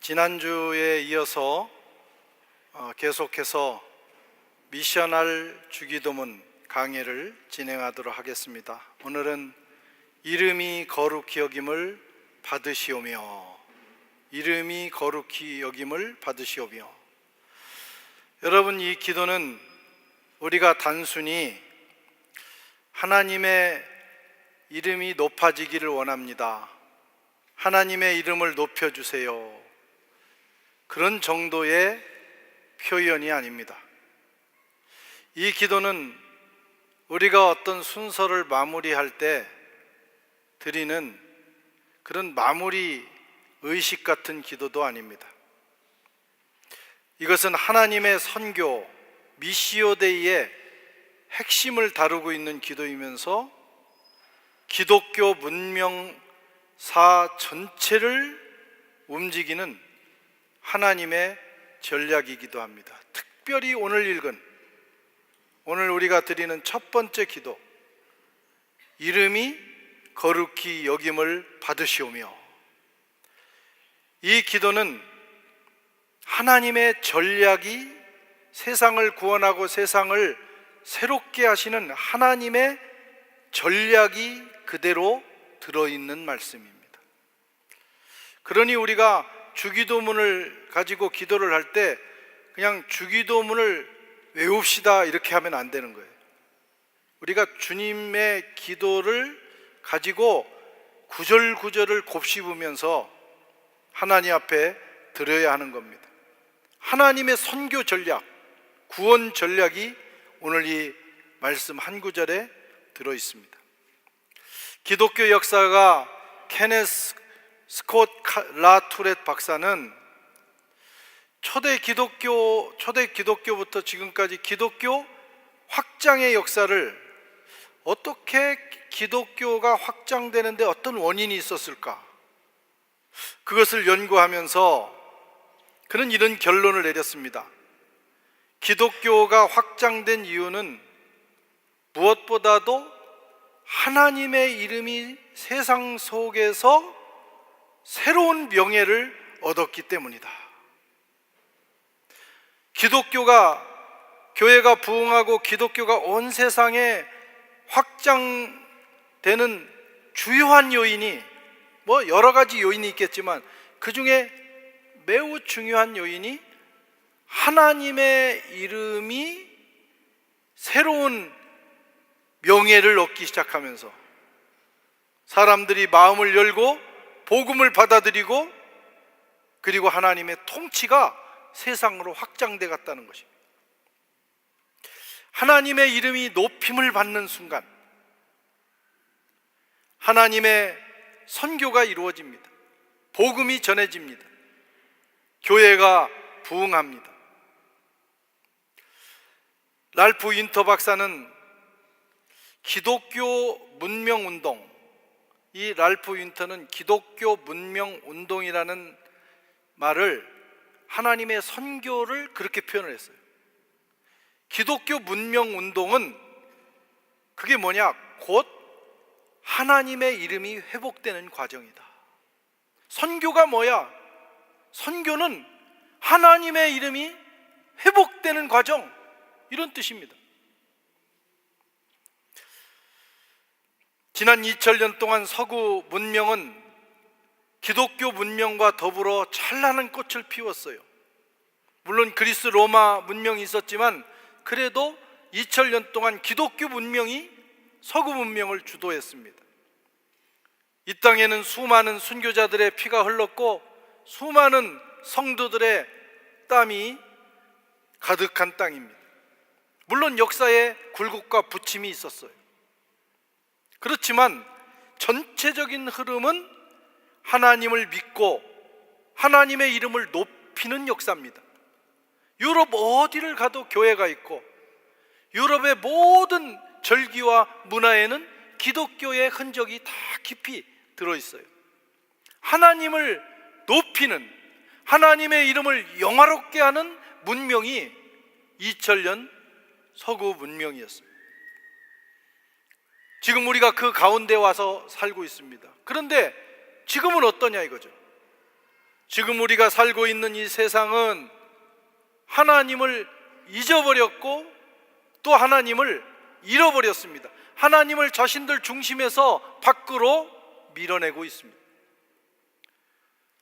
지난주에 이어서 계속해서 미션할 주기도문 강해를 진행하도록 하겠습니다. 오늘은 이름이 거룩히 여김을 받으시오며, 이름이 거룩히 여김을 받으시오며. 여러분, 이 기도는 우리가 단순히 하나님의 이름이 높아지기를 원합니다, 하나님의 이름을 높여주세요, 그런 정도의 표현이 아닙니다. 이 기도는 우리가 어떤 순서를 마무리할 때 드리는 그런 마무리 의식 같은 기도도 아닙니다. 이것은 하나님의 선교, 미시오 데이의 핵심을 다루고 있는 기도이면서 기독교 문명사 전체를 움직이는 하나님의 전략이기도 합니다. 특별히 오늘 우리가 드리는 첫 번째 기도, 이름이 거룩히 여김을 받으시오며. 이 기도는 하나님의 전략이 세상을 구원하고 세상을 새롭게 하시는 하나님의 전략이 그대로 들어있는 말씀입니다. 그러니 우리가 주기도문을 가지고 기도를 할 때 그냥 주기도문을 외웁시다 이렇게 하면 안 되는 거예요. 우리가 주님의 기도를 가지고 구절구절을 곱씹으면서 하나님 앞에 드려야 하는 겁니다. 하나님의 선교 전략, 구원 전략이 오늘 이 말씀 한 구절에 들어 있습니다. 기독교 역사가 케네스 스콧 라투렛 박사는 초대 기독교부터 지금까지 기독교 확장의 역사를, 어떻게 기독교가 확장되는데 어떤 원인이 있었을까, 그것을 연구하면서 그는 이런 결론을 내렸습니다. 기독교가 확장된 이유는 무엇보다도 하나님의 이름이 세상 속에서 새로운 명예를 얻었기 때문이다. 교회가 부흥하고 기독교가 온 세상에 확장되는 주요한 요인이, 여러 가지 요인이 있겠지만 그 중에 매우 중요한 요인이 하나님의 이름이 새로운 명예를 얻기 시작하면서 사람들이 마음을 열고 복음을 받아들이고, 그리고 하나님의 통치가 세상으로 확장돼 갔다는 것입니다. 하나님의 이름이 높임을 받는 순간 하나님의 선교가 이루어집니다. 복음이 전해집니다. 교회가 부흥합니다. 랄프 윈터 박사는 기독교 문명운동, 이 랄프 윈터는 기독교 문명운동이라는 말을, 하나님의 선교를 그렇게 표현을 했어요. 기독교 문명운동은 그게 뭐냐? 곧 하나님의 이름이 회복되는 과정이다. 선교가 뭐야? 선교는 하나님의 이름이 회복되는 과정, 이런 뜻입니다. 지난 2000년 동안 서구 문명은 기독교 문명과 더불어 찬란한 꽃을 피웠어요. 물론 그리스 로마 문명이 있었지만 그래도 2000년 동안 기독교 문명이 서구 문명을 주도했습니다. 이 땅에는 수많은 순교자들의 피가 흘렀고 수많은 성도들의 땀이 가득한 땅입니다. 물론 역사에 굴곡과 부침이 있었어요. 그렇지만 전체적인 흐름은 하나님을 믿고 하나님의 이름을 높이는 역사입니다. 유럽 어디를 가도 교회가 있고 유럽의 모든 절기와 문화에는 기독교의 흔적이 다 깊이 들어있어요. 하나님을 높이는, 하나님의 이름을 영화롭게 하는 문명이 2000년 서구 문명이었어요. 지금 우리가 그 가운데 와서 살고 있습니다. 그런데 지금은 어떠냐 이거죠. 지금 우리가 살고 있는 이 세상은 하나님을 잊어버렸고 또 하나님을 잃어버렸습니다. 하나님을 자신들 중심에서 밖으로 밀어내고 있습니다.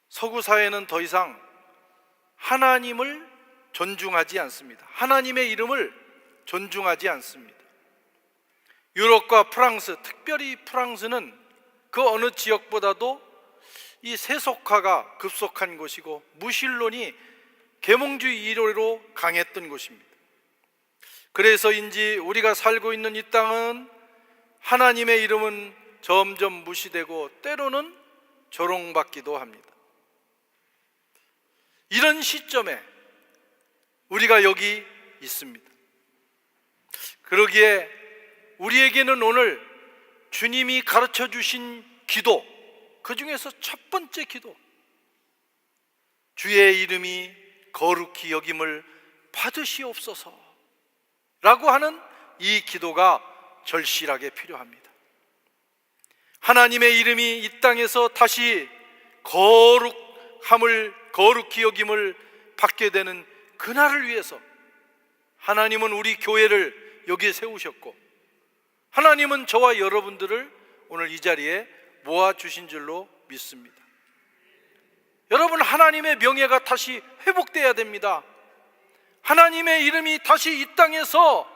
서구 사회는 더 이상 하나님을 존중하지 않습니다. 하나님의 이름을 존중하지 않습니다. 유럽과 프랑스, 특별히 프랑스는 그 어느 지역보다도 이 세속화가 급속한 곳이고 무신론이 계몽주의 이론으로 강했던 곳입니다. 그래서인지 우리가 살고 있는 이 땅은 하나님의 이름은 점점 무시되고 때로는 조롱받기도 합니다. 이런 시점에 우리가 여기 있습니다. 그러기에 우리에게는 오늘 주님이 가르쳐 주신 기도, 그 중에서 첫 번째 기도, 주의 이름이 거룩히 여김을 받으시옵소서 라고 하는 이 기도가 절실하게 필요합니다. 하나님의 이름이 이 땅에서 다시 거룩히 여김을 받게 되는 그날을 위해서 하나님은 우리 교회를 여기에 세우셨고, 하나님은 저와 여러분들을 오늘 이 자리에 모아주신 줄로 믿습니다. 여러분, 하나님의 명예가 다시 회복돼야 됩니다. 하나님의 이름이 다시 이 땅에서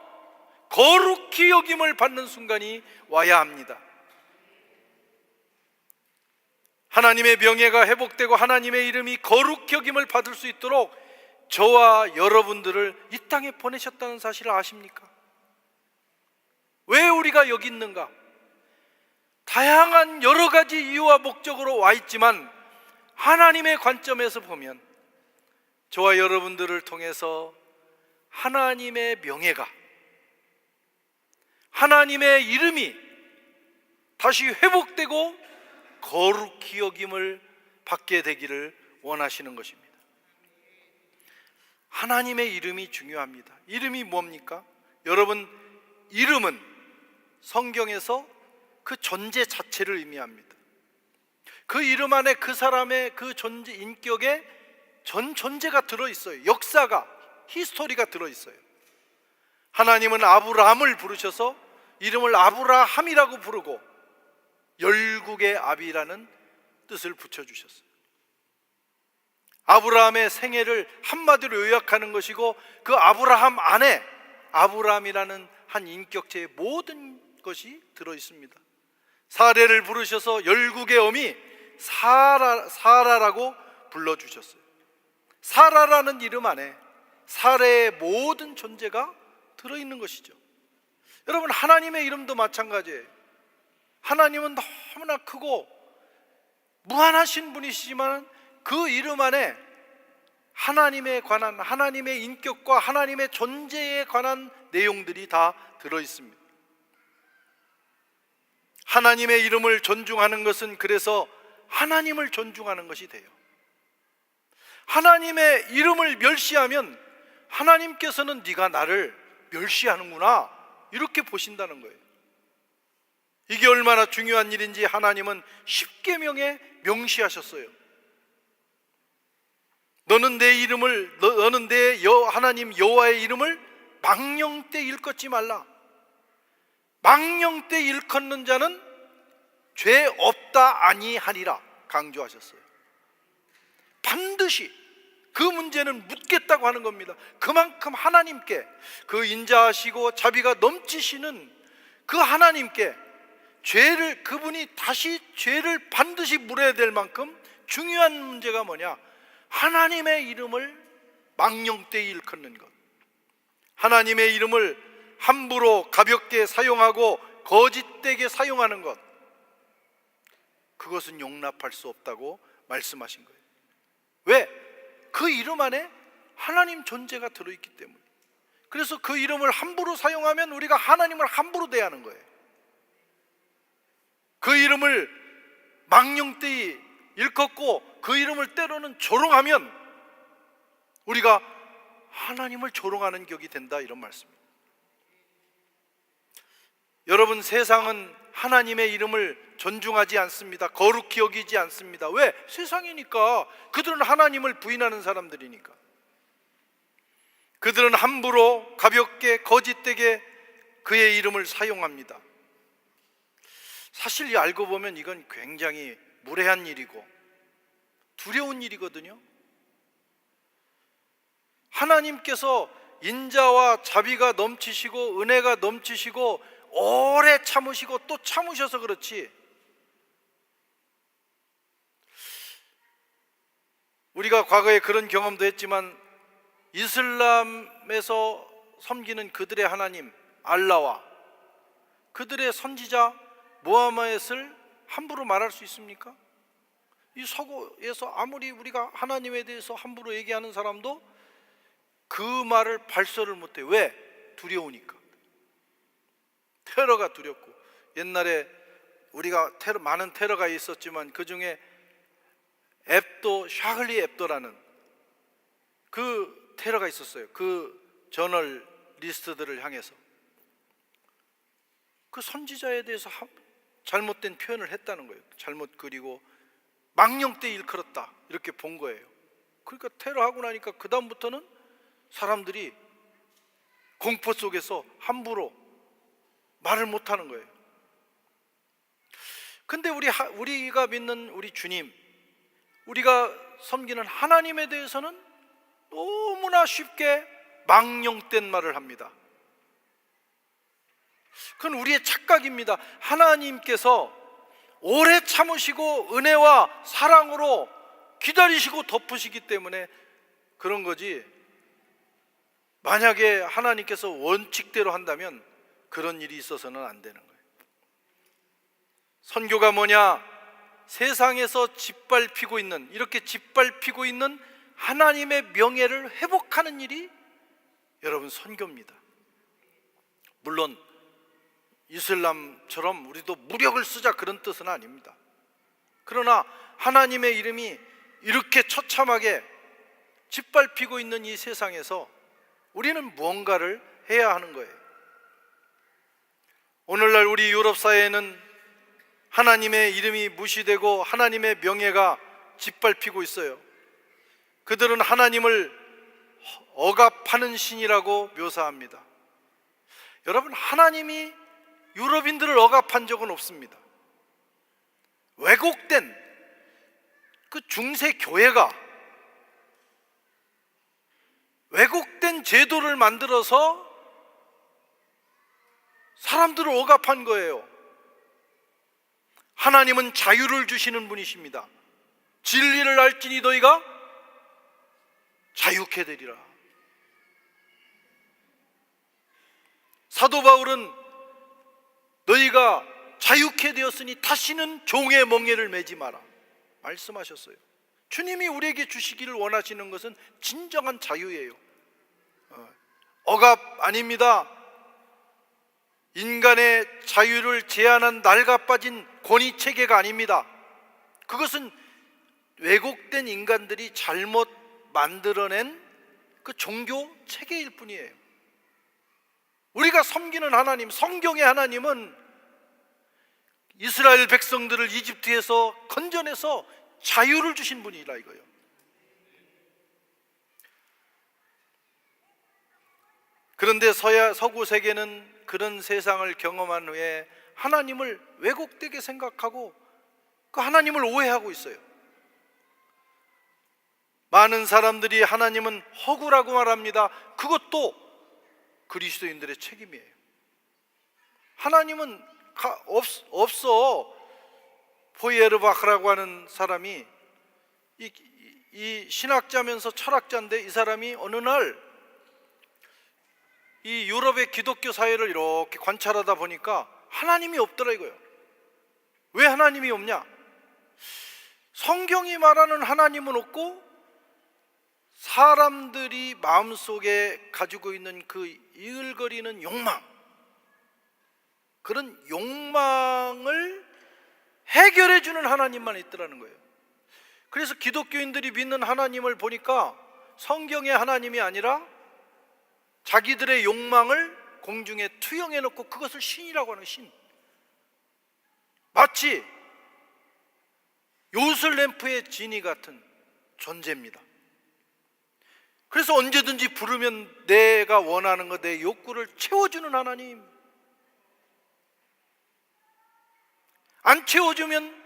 거룩히 여김을 받는 순간이 와야 합니다. 하나님의 명예가 회복되고 하나님의 이름이 거룩히 여김을 받을 수 있도록 저와 여러분들을 이 땅에 보내셨다는 사실을 아십니까? 왜 우리가 여기 있는가? 다양한 여러 가지 이유와 목적으로 와 있지만 하나님의 관점에서 보면 저와 여러분들을 통해서 하나님의 명예가, 하나님의 이름이 다시 회복되고 거룩히 여김을 받게 되기를 원하시는 것입니다. 하나님의 이름이 중요합니다. 이름이 뭡니까? 여러분, 이름은 성경에서 그 존재 자체를 의미합니다. 그 이름 안에 그 사람의 그 존재, 인격에 전 존재가 들어있어요. 역사가, 히스토리가 들어있어요. 하나님은 아브라함을 부르셔서 이름을 아브라함이라고 부르고 열국의 아비라는 뜻을 붙여주셨어요. 아브라함의 생애를 한마디로 요약하는 것이고, 그 아브라함 안에 아브라함이라는 한 인격체의 모든 것이 들어있습니다. 사례를 부르셔서 열국의 어미 사라라고 불러주셨어요. 사라라는 이름 안에 사례의 모든 존재가 들어있는 것이죠. 여러분, 하나님의 이름도 마찬가지예요. 하나님은 너무나 크고 무한하신 분이시지만 그 이름 안에 하나님에 관한, 하나님의 인격과 하나님의 존재에 관한 내용들이 다 들어있습니다. 하나님의 이름을 존중하는 것은 그래서 하나님을 존중하는 것이 돼요. 하나님의 이름을 멸시하면 하나님께서는 네가 나를 멸시하는구나 이렇게 보신다는 거예요. 이게 얼마나 중요한 일인지 하나님은 십계명에 명시하셨어요. 너는 내 하나님 여호와의 이름을 망령때 일컫지 말라. 망령때 일컫는 자는 죄 없다 아니하리라 강조하셨어요. 반드시 그 문제는 묻겠다고 하는 겁니다. 그만큼 하나님께, 그 인자하시고 자비가 넘치시는 그 하나님께 그분이 다시 죄를 반드시 물어야 될 만큼 중요한 문제가 뭐냐? 하나님의 이름을 망령되이 일컫는 것, 하나님의 이름을 함부로 가볍게 사용하고 거짓되게 사용하는 것, 그것은 용납할 수 없다고 말씀하신 거예요. 왜? 그 이름 안에 하나님 존재가 들어있기 때문에. 그래서 그 이름을 함부로 사용하면 우리가 하나님을 함부로 대하는 거예요. 그 이름을 망령되이 일컫고 그 이름을 때로는 조롱하면 우리가 하나님을 조롱하는 격이 된다, 이런 말씀입니다. 여러분, 세상은 하나님의 이름을 존중하지 않습니다. 거룩히 여기지 않습니다. 왜? 세상이니까. 그들은 하나님을 부인하는 사람들이니까. 그들은 함부로 가볍게 거짓되게 그의 이름을 사용합니다. 사실 알고 보면 이건 굉장히 무례한 일이고 두려운 일이거든요. 하나님께서 인자와 자비가 넘치시고 은혜가 넘치시고 오래 참으시고 또 참으셔서 그렇지, 우리가 과거에 그런 경험도 했지만 이슬람에서 섬기는 그들의 하나님 알라와 그들의 선지자 무하마드를 함부로 말할 수 있습니까? 이 서구에서 아무리 우리가 하나님에 대해서 함부로 얘기하는 사람도 그 말을 발설을 못해. 왜? 두려우니까. 테러가 두렵고. 옛날에 우리가 많은 테러가 있었지만 그 중에 샤글리 앱도라는 그 테러가 있었어요. 그 저널리스트들을 향해서 그 선지자에 대해서 잘못된 표현을 했다는 거예요. 잘못 그리고 망령되이 일컬었다 이렇게 본 거예요. 그러니까 테러하고 나니까 그 다음부터는 사람들이 공포 속에서 함부로 말을 못하는 거예요. 근데 우리가 믿는 우리 주님, 우리가 섬기는 하나님에 대해서는 너무나 쉽게 망령된 말을 합니다. 그건 우리의 착각입니다. 하나님께서 오래 참으시고 은혜와 사랑으로 기다리시고 덮으시기 때문에 그런 거지, 만약에 하나님께서 원칙대로 한다면 그런 일이 있어서는 안 되는 거예요. 선교가 뭐냐? 세상에서 이렇게 짓밟히고 있는 하나님의 명예를 회복하는 일이 여러분 선교입니다. 물론 이슬람처럼 우리도 무력을 쓰자 그런 뜻은 아닙니다. 그러나 하나님의 이름이 이렇게 처참하게 짓밟히고 있는 이 세상에서 우리는 무언가를 해야 하는 거예요. 오늘날 우리 유럽 사회에는 하나님의 이름이 무시되고 하나님의 명예가 짓밟히고 있어요. 그들은 하나님을 억압하는 신이라고 묘사합니다. 여러분, 하나님이 유럽인들을 억압한 적은 없습니다. 왜곡된 그 중세 교회가 왜곡된 제도를 만들어서 사람들을 억압한 거예요. 하나님은 자유를 주시는 분이십니다. 진리를 알지니 너희가 자유케 되리라. 사도 바울은 너희가 자유케 되었으니 다시는 종의 멍에를 매지 마라 말씀하셨어요. 주님이 우리에게 주시기를 원하시는 것은 진정한 자유예요. 억압 아닙니다. 인간의 자유를 제한한 낡아빠진 권위체계가 아닙니다. 그것은 왜곡된 인간들이 잘못 만들어낸 그 종교 체계일 뿐이에요. 우리가 섬기는 하나님, 성경의 하나님은 이스라엘 백성들을 이집트에서 건져내서 자유를 주신 분이라 이거예요. 그런데 서구 세계는 그런 세상을 경험한 후에 하나님을 왜곡되게 생각하고 그 하나님을 오해하고 있어요. 많은 사람들이 하나님은 허구라고 말합니다. 그것도 그리스도인들의 책임이에요. 하나님은 없어. 포이에르바흐라고 하는 사람이 이 신학자면서 철학자인데, 이 사람이 어느 날 이 유럽의 기독교 사회를 이렇게 관찰하다 보니까 하나님이 없더라 이거예요. 왜 하나님이 없냐? 성경이 말하는 하나님은 없고 사람들이 마음속에 가지고 있는 그 이글거리는 욕망, 그런 욕망을 해결해 주는 하나님만 있더라는 거예요. 그래서 기독교인들이 믿는 하나님을 보니까 성경의 하나님이 아니라 자기들의 욕망을 공중에 투영해 놓고 그것을 신이라고 하는 신. 마치 요술램프의 지니 같은 존재입니다. 그래서 언제든지 부르면 내가 원하는 것, 내 욕구를 채워주는 하나님, 안 채워주면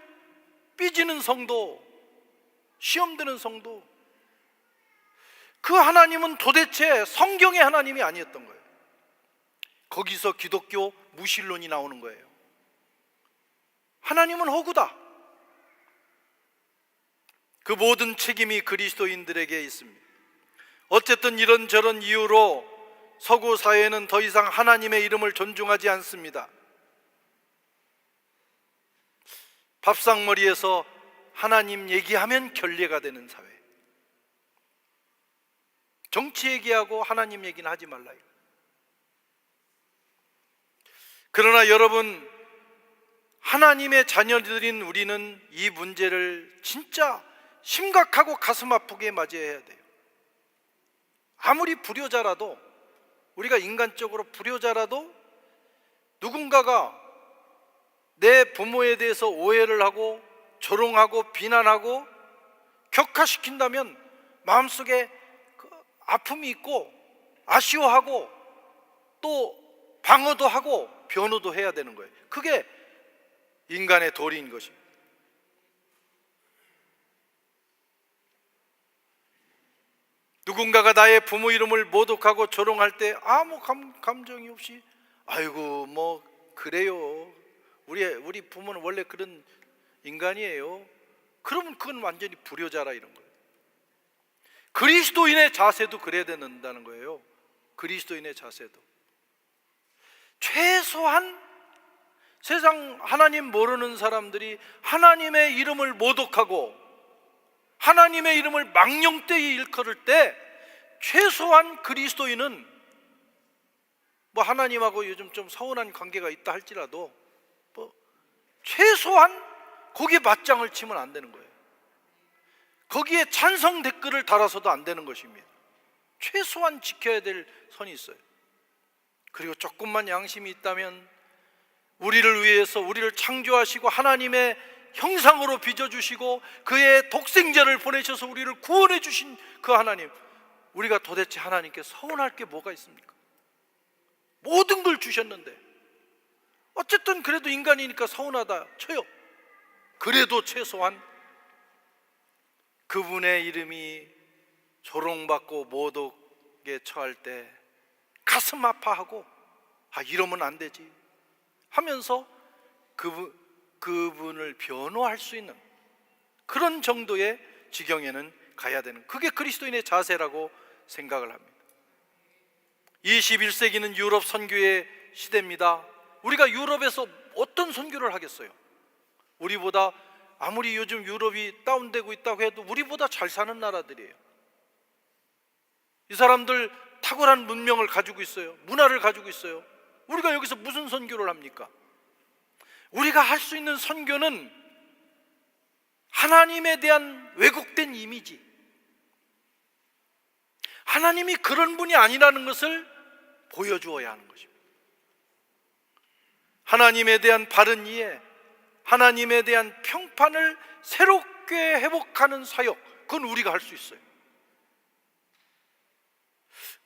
삐지는 성도, 시험 드는 성도, 그 하나님은 도대체 성경의 하나님이 아니었던 거예요. 거기서 기독교 무신론이 나오는 거예요. 하나님은 허구다. 그 모든 책임이 그리스도인들에게 있습니다. 어쨌든 이런저런 이유로 서구 사회는 더 이상 하나님의 이름을 존중하지 않습니다. 밥상머리에서 하나님 얘기하면 결례가 되는 사회. 정치 얘기하고 하나님 얘기는 하지 말라. 그러나 여러분, 하나님의 자녀들인 우리는 이 문제를 진짜 심각하고 가슴 아프게 맞이해야 돼요. 아무리 불효자라도, 우리가 인간적으로 불효자라도 누군가가 내 부모에 대해서 오해를 하고 조롱하고 비난하고 격하시킨다면 마음속에 그 아픔이 있고 아쉬워하고 또 방어도 하고 변호도 해야 되는 거예요. 그게 인간의 도리인 것입니다. 누군가가 나의 부모 이름을 모독하고 조롱할 때 아무 감정이 없이 아이고 뭐 그래요, 우리 부모는 원래 그런 인간이에요. 그러면 그건 완전히 불효자라 이런 거예요. 그리스도인의 자세도 그래야 된다는 거예요. 그리스도인의 자세도 최소한 세상 하나님 모르는 사람들이 하나님의 이름을 모독하고 하나님의 이름을 망령되이 일컬을 때 최소한 그리스도인은 뭐 하나님하고 요즘 좀 서운한 관계가 있다 할지라도 뭐 최소한 거기에 맞장을 치면 안 되는 거예요. 거기에 찬성 댓글을 달아서도 안 되는 것입니다. 최소한 지켜야 될 선이 있어요. 그리고 조금만 양심이 있다면 우리를 위해서 우리를 창조하시고 하나님의 형상으로 빚어주시고 그의 독생자를 보내셔서 우리를 구원해 주신 그 하나님, 우리가 도대체 하나님께 서운할 게 뭐가 있습니까? 모든 걸 주셨는데 어쨌든 그래도 인간이니까 서운하다 쳐요. 그래도 최소한 그분의 이름이 조롱받고 모독에 처할 때 가슴 아파하고 이러면 안 되지 하면서 그분을 변호할 수 있는 그런 정도의 지경에는 가야 되는, 그게 그리스도인의 자세라고 생각을 합니다. 21세기는 유럽 선교의 시대입니다. 우리가 유럽에서 어떤 선교를 하겠어요? 우리보다 아무리 요즘 유럽이 다운되고 있다고 해도 우리보다 잘 사는 나라들이에요. 이 사람들 탁월한 문명을 가지고 있어요. 문화를 가지고 있어요. 우리가 여기서 무슨 선교를 합니까? 우리가 할 수 있는 선교는 하나님에 대한 왜곡된 이미지, 하나님이 그런 분이 아니라는 것을 보여주어야 하는 것입니다. 하나님에 대한 바른 이해, 하나님에 대한 평판을 새롭게 회복하는 사역, 그건 우리가 할 수 있어요.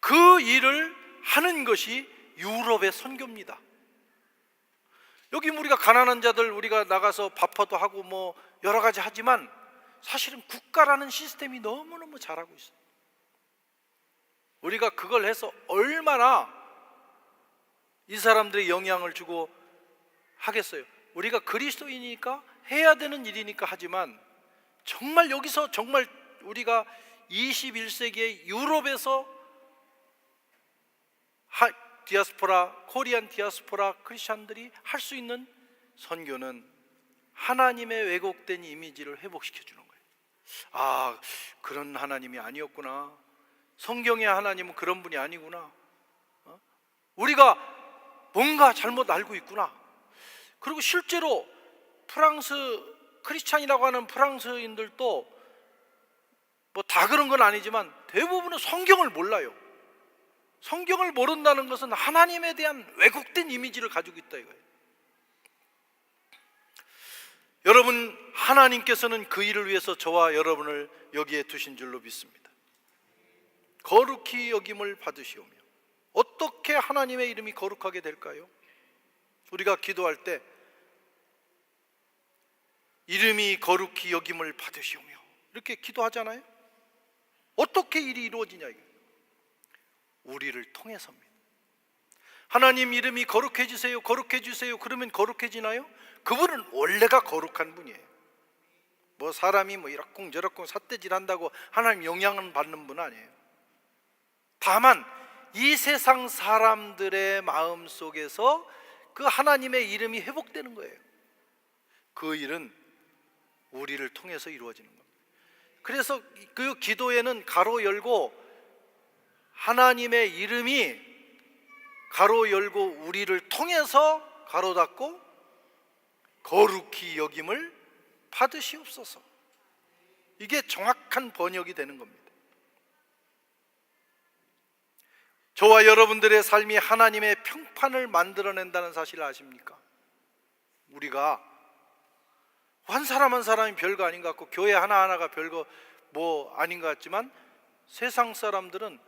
그 일을 하는 것이 유럽의 선교입니다. 여기 우리가 가난한 자들 우리가 나가서 밥퍼도 하고 뭐 여러 가지 하지만 사실은 국가라는 시스템이 너무너무 잘하고 있어요. 우리가 그걸 해서 얼마나 이 사람들의 영향을 주고 하겠어요. 우리가 그리스도이니까 해야 되는 일이니까 하지만 정말 여기서 정말 우리가 21세기의 유럽에서 디아스포라, 코리안 디아스포라 크리스찬들이 할 수 있는 선교는 하나님의 왜곡된 이미지를 회복시켜 주는 거예요. 아, 그런 하나님이 아니었구나. 성경의 하나님은 그런 분이 아니구나. 우리가 뭔가 잘못 알고 있구나. 그리고 실제로 프랑스 크리스찬이라고 하는 프랑스인들도 뭐 다 그런 건 아니지만 대부분은 성경을 몰라요. 성경을 모른다는 것은 하나님에 대한 왜곡된 이미지를 가지고 있다 이거예요. 여러분, 하나님께서는 그 일을 위해서 저와 여러분을 여기에 두신 줄로 믿습니다. 거룩히 여김을 받으시오며. 어떻게 하나님의 이름이 거룩하게 될까요? 우리가 기도할 때 이름이 거룩히 여김을 받으시오며 이렇게 기도하잖아요. 어떻게 일이 이루어지냐, 이게 우리를 통해서입니다. 하나님 이름이 거룩해지세요, 거룩해지세요. 그러면 거룩해지나요? 그분은 원래가 거룩한 분이에요. 뭐 사람이 뭐 이러쿵저러쿵 삿대질 한다고 하나님 영향을 받는 분 아니에요. 다만 이 세상 사람들의 마음 속에서 그 하나님의 이름이 회복되는 거예요. 그 일은 우리를 통해서 이루어지는 겁니다. 그래서 그 기도에는 가로 열고 하나님의 이름이 가로 열고 우리를 통해서 가로 닫고 거룩히 여김을 받으시옵소서. 이게 정확한 번역이 되는 겁니다. 저와 여러분들의 삶이 하나님의 평판을 만들어낸다는 사실을 아십니까? 우리가 한 사람 한 사람이 별거 아닌 것 같고 교회 하나하나가 별거 뭐 아닌 것 같지만 세상 사람들은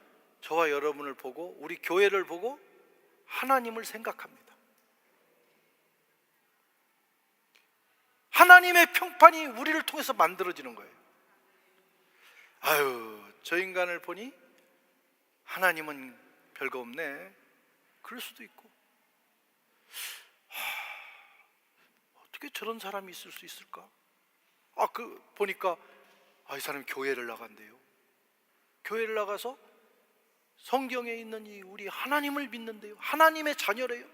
저와 여러분을 보고 우리 교회를 보고 하나님을 생각합니다. 하나님의 평판이 우리를 통해서 만들어지는 거예요. 아유, 저 인간을 보니 하나님은 별거 없네, 그럴 수도 있고, 어떻게 저런 사람이 있을 수 있을까? 보니까 이 사람이 교회를 나간대요. 교회를 나가서 성경에 있는 이 우리 하나님을 믿는데요, 하나님의 자녀래요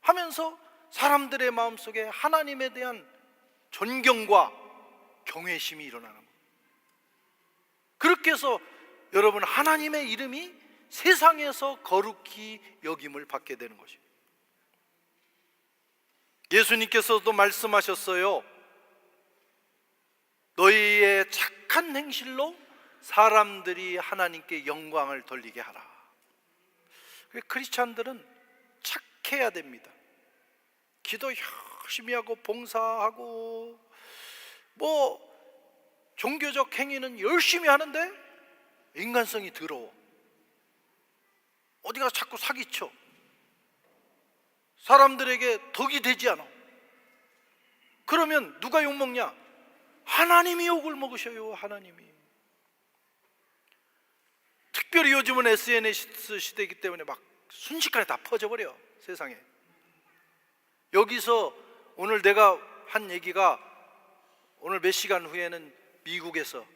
하면서 사람들의 마음속에 하나님에 대한 존경과 경외심이 일어나는 거예요. 그렇게 해서 여러분, 하나님의 이름이 세상에서 거룩히 여김을 받게 되는 것입니다. 예수님께서도 말씀하셨어요. 너희의 착한 행실로 사람들이 하나님께 영광을 돌리게 하라. 크리스찬들은 착해야 됩니다. 기도 열심히 하고 봉사하고 뭐 종교적 행위는 열심히 하는데 인간성이 더러워. 어디가 자꾸 사기쳐. 사람들에게 덕이 되지 않아. 그러면 누가 욕먹냐? 하나님이 욕을 먹으셔요. 하나님이. 특별히 요즘은 SNS 시대이기 때문에 막 순식간에 다 퍼져버려, 세상에. 여기서 오늘 내가 한 얘기가 오늘 몇 시간 후에는 미국에서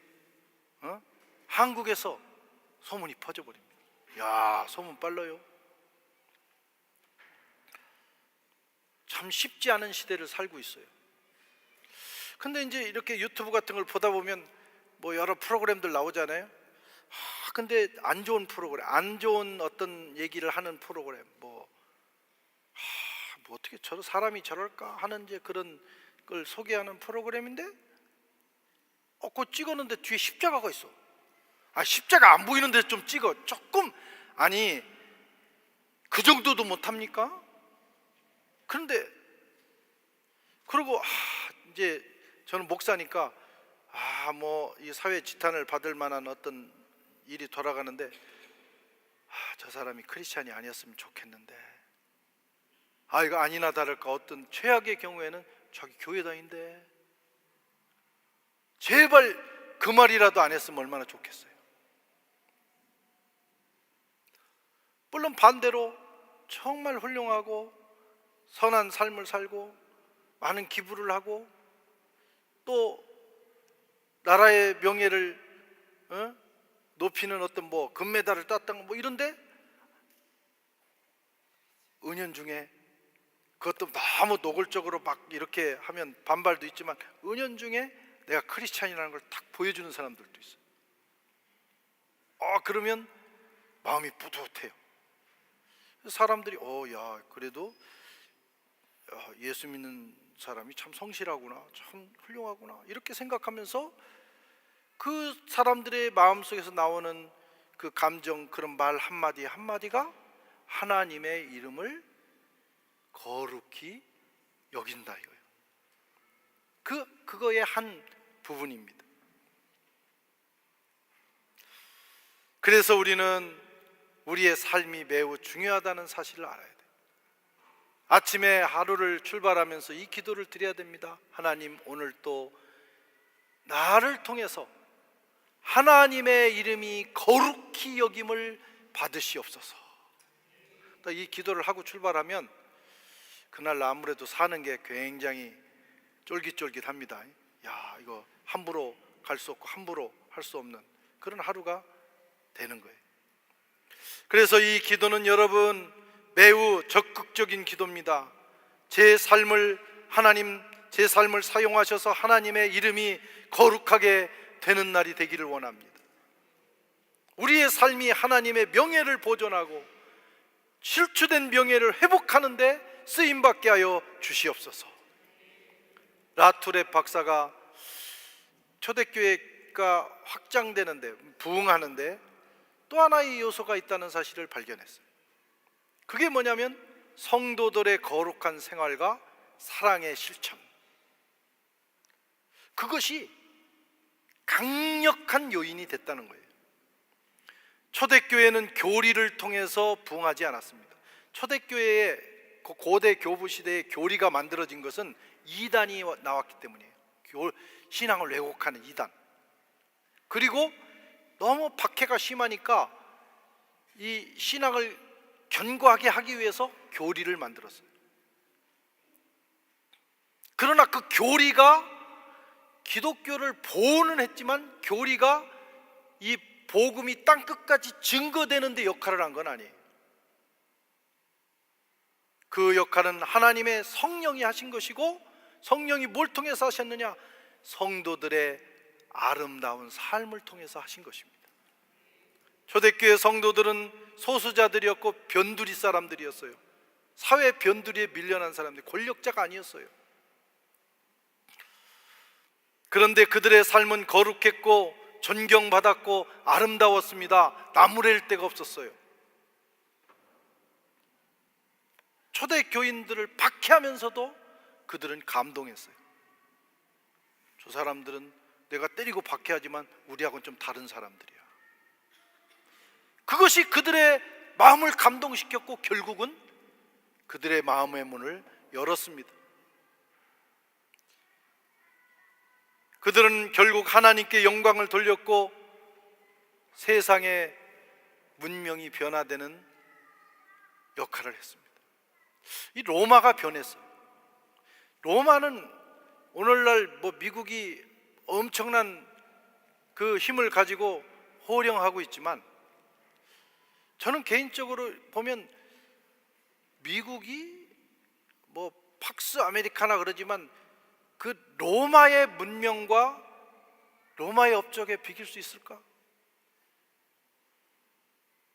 한국에서 소문이 퍼져버립니다. 야, 소문 빨라요. 참 쉽지 않은 시대를 살고 있어요. 근데 이제 이렇게 유튜브 같은 걸 보다 보면 뭐 여러 프로그램들 나오잖아요. 근데 안 좋은 프로그램, 안 좋은 어떤 얘기를 하는 프로그램, 뭐 어떻게 저런 사람이 저럴까 하는 이제 그런 걸 소개하는 프로그램인데, 그거 찍었는데 뒤에 십자가가 있어. 십자가 안 보이는데 좀 찍어. 조금, 아니 그 정도도 못합니까? 그런데 그리고 이제 저는 목사니까 뭐 이 사회 지탄을 받을 만한 어떤 일이 돌아가는데 저 사람이 크리스찬이 아니었으면 좋겠는데, 이거 아니나 다를까 어떤 최악의 경우에는 자기 교회 다닌대. 제발 그 말이라도 안 했으면 얼마나 좋겠어요. 물론 반대로 정말 훌륭하고 선한 삶을 살고 많은 기부를 하고 또 나라의 명예를 높이는 어떤 뭐 금메달을 땄던 뭐 이런데 은연중에, 그것도 너무 노골적으로 막 이렇게 하면 반발도 있지만 은연중에 내가 크리스찬이라는 걸 딱 보여주는 사람들도 있어요. 그러면 마음이 뿌듯해요. 사람들이 야, 그래도 예수 믿는 사람이 참 성실하구나, 참 훌륭하구나, 이렇게 생각하면서 그 사람들의 마음속에서 나오는 그 감정, 그런 말 한마디 한마디가 하나님의 이름을 거룩히 여긴다 이거예요. 그거의 한 부분입니다. 그래서 우리는 우리의 삶이 매우 중요하다는 사실을 알아야 돼요. 아침에 하루를 출발하면서 이 기도를 드려야 됩니다. 하나님, 오늘 또 나를 통해서 하나님의 이름이 거룩히 여김을 받으시옵소서. 이 기도를 하고 출발하면 그날 아무래도 사는 게 굉장히 쫄깃쫄깃합니다. 야, 이거 함부로 갈 수 없고 함부로 할 수 없는 그런 하루가 되는 거예요. 그래서 이 기도는 여러분 매우 적극적인 기도입니다. 제 삶을 사용하셔서 하나님의 이름이 거룩하게 되는 날이 되기를 원합니다. 우리의 삶이 하나님의 명예를 보존하고 실추된 명예를 회복하는 데 쓰임받게 하여 주시옵소서. 라투레 박사가 초대교회가 확장되는데, 부흥하는데 또 하나의 요소가 있다는 사실을 발견했어요. 그게 뭐냐면 성도들의 거룩한 생활과 사랑의 실천. 그것이 강력한 요인이 됐다는 거예요. 초대교회는 교리를 통해서 부흥하지 않았습니다. 초대교회의 고대 교부 시대에 교리가 만들어진 것은 이단이 나왔기 때문이에요. 신앙을 왜곡하는 이단. 그리고 너무 박해가 심하니까 이 신앙을 견고하게 하기 위해서 교리를 만들었어요. 그러나 그 교리가 기독교를 보호는 했지만 교리가 이 복음이 땅끝까지 증거되는 데 역할을 한 건 아니에요. 그 역할은 하나님의 성령이 하신 것이고, 성령이 뭘 통해서 하셨느냐? 성도들의 아름다운 삶을 통해서 하신 것입니다. 초대교회 성도들은 소수자들이었고 변두리 사람들이었어요. 사회 변두리에 밀려난 사람들, 권력자가 아니었어요. 그런데 그들의 삶은 거룩했고 존경받았고 아름다웠습니다. 나무랄 데가 없었어요. 초대교인들을 박해하면서도 그들은 감동했어요. 저 사람들은 내가 때리고 박해하지만 우리하고는 좀 다른 사람들이야. 그것이 그들의 마음을 감동시켰고 결국은 그들의 마음의 문을 열었습니다. 그들은 결국 하나님께 영광을 돌렸고 세상의 문명이 변화되는 역할을 했습니다. 이 로마가 변했어요. 로마는 오늘날 미국이 엄청난 그 힘을 가지고 호령하고 있지만, 저는 개인적으로 보면 미국이 팍스 아메리카나 그러지만 그 로마의 문명과 로마의 업적에 비길 수 있을까?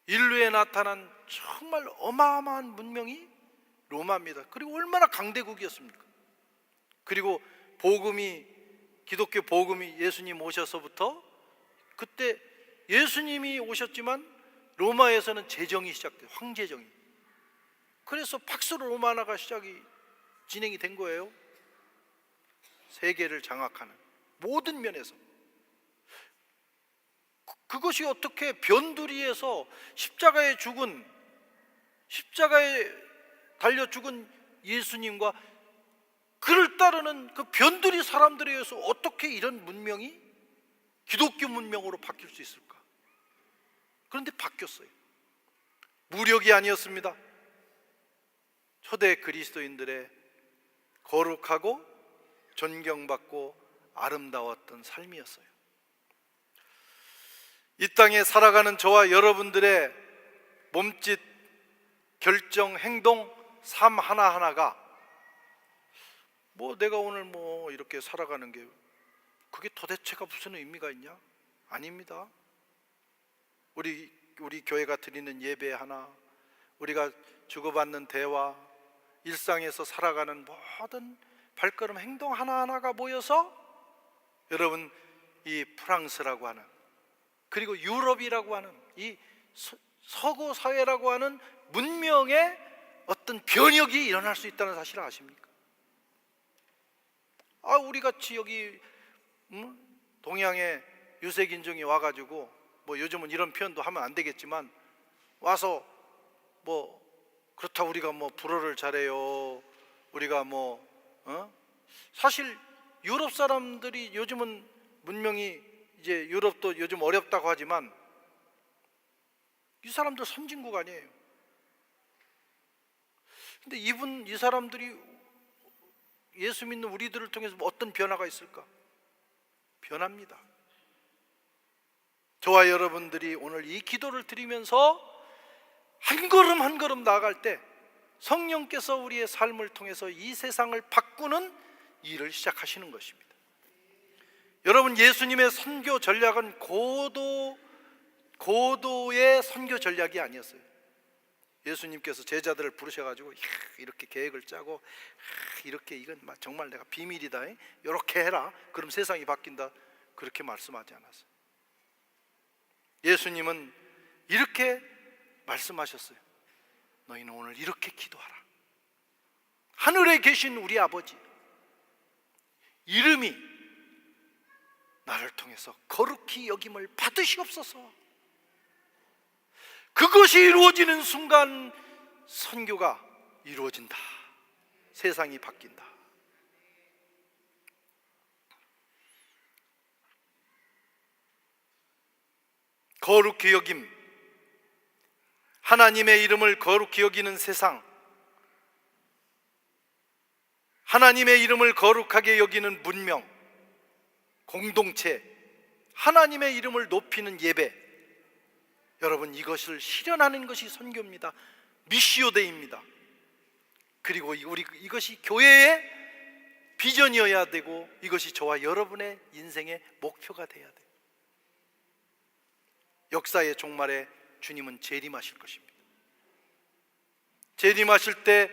인류에 나타난 정말 어마어마한 문명이 로마입니다. 그리고 얼마나 강대국이었습니까? 그리고 기독교 복음이 예수님 오셔서부터, 그때 예수님이 오셨지만 로마에서는 제정이 시작돼요. 황제정이. 그래서 팍스 로마나가 진행이 된 거예요. 세계를 장악하는 모든 면에서. 그것이 어떻게 변두리에서 십자가에 달려 죽은 예수님과 그를 따르는 그 변두리 사람들에 의해서 어떻게 이런 문명이 기독교 문명으로 바뀔 수 있을까? 그런데 바뀌었어요. 무력이 아니었습니다. 초대 그리스도인들의 거룩하고 존경받고 아름다웠던 삶이었어요. 이 땅에 살아가는 저와 여러분들의 몸짓, 결정, 행동, 삶 하나하나가 내가 오늘 이렇게 살아가는 게 그게 도대체가 무슨 의미가 있냐? 아닙니다. 우리 교회가 드리는 예배 하나, 우리가 주고받는 대화, 일상에서 살아가는 모든 발걸음, 행동 하나하나가 모여서 여러분 이 프랑스라고 하는, 그리고 유럽이라고 하는 이 서구 사회라고 하는 문명의 어떤 변혁이 일어날 수 있다는 사실을 아십니까? 우리 같이 여기 동양의 유색인종이 와가지고 뭐 요즘은 이런 표현도 하면 안 되겠지만 와서 뭐 그렇다 우리가 뭐 불어를 잘해요, 우리가 뭐 사실 유럽 사람들이 요즘은 문명이 이제 유럽도 요즘 어렵다고 하지만 이 사람들 선진국 아니에요. 근데 이 사람들이 예수 믿는 우리들을 통해서 어떤 변화가 있을까? 변합니다. 저와 여러분들이 오늘 이 기도를 드리면서 한 걸음 한 걸음 나아갈 때 성령께서 우리의 삶을 통해서 이 세상을 바꾸는 일을 시작하시는 것입니다. 여러분, 예수님의 선교 전략은 고도의 선교 전략이 아니었어요. 예수님께서 제자들을 부르셔가지고 이렇게 계획을 짜고 이렇게 이건 정말 내가 비밀이다, 이렇게 해라, 그럼 세상이 바뀐다, 그렇게 말씀하지 않았어요. 예수님은 이렇게 말씀하셨어요. 너희는 오늘 이렇게 기도하라. 하늘에 계신 우리 아버지, 이름이 나를 통해서 거룩히 여김을 받으시옵소서. 그것이 이루어지는 순간 선교가 이루어진다. 세상이 바뀐다. 거룩히 여김, 하나님의 이름을 거룩히 여기는 세상, 하나님의 이름을 거룩하게 여기는 문명, 공동체, 하나님의 이름을 높이는 예배, 여러분, 이것을 실현하는 것이 선교입니다. 미시오데이입니다. 그리고 이것이 교회의 비전이어야 되고 이것이 저와 여러분의 인생의 목표가 돼야 돼요. 역사의 종말에 주님은 재림하실 것입니다. 재림하실 때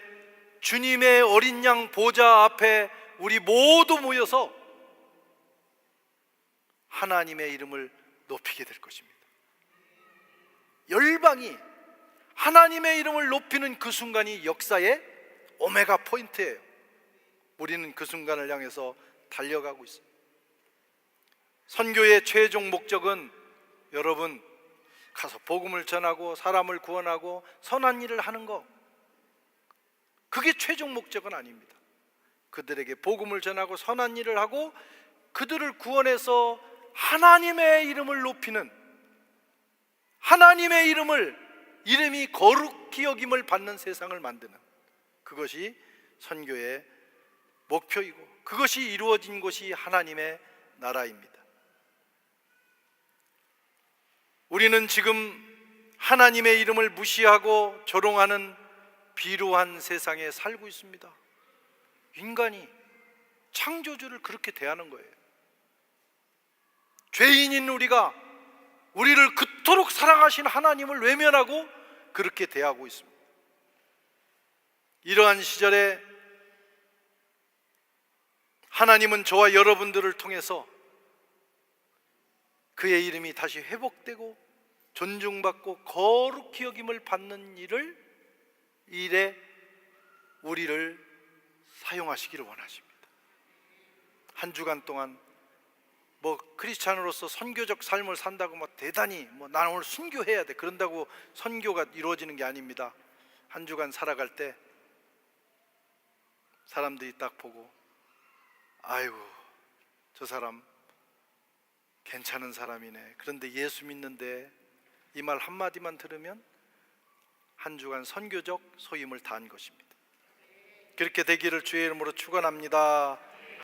주님의 어린 양 보좌 앞에 우리 모두 모여서 하나님의 이름을 높이게 될 것입니다. 열방이 하나님의 이름을 높이는 그 순간이 역사의 오메가 포인트예요. 우리는 그 순간을 향해서 달려가고 있습니다. 선교의 최종 목적은 여러분, 가서 복음을 전하고 사람을 구원하고 선한 일을 하는 것, 그게 최종 목적은 아닙니다. 그들에게 복음을 전하고 선한 일을 하고 그들을 구원해서 하나님의 이름을 높이는, 하나님의 이름이 거룩히 여김을 받는 세상을 만드는, 그것이 선교의 목표이고 그것이 이루어진 곳이 하나님의 나라입니다. 우리는 지금 하나님의 이름을 무시하고 조롱하는 비루한 세상에 살고 있습니다. 인간이 창조주를 그렇게 대하는 거예요. 죄인인 우리를 그토록 사랑하신 하나님을 외면하고 그렇게 대하고 있습니다. 이러한 시절에 하나님은 저와 여러분들을 통해서 그의 이름이 다시 회복되고 존중받고 거룩히 여김을 받는 일에 우리를 사용하시기를 원하십니다. 한 주간 동안 크리스찬으로서 선교적 삶을 산다고 대단히 나는 오늘 순교해야 돼, 그런다고 선교가 이루어지는 게 아닙니다. 한 주간 살아갈 때 사람들이 딱 보고, 아이고 저 사람 괜찮은 사람이네, 그런데 예수 믿는데, 이 말 한마디만 들으면 한 주간 선교적 소임을 다한 것입니다. 그렇게 되기를 주의 이름으로 축원합니다.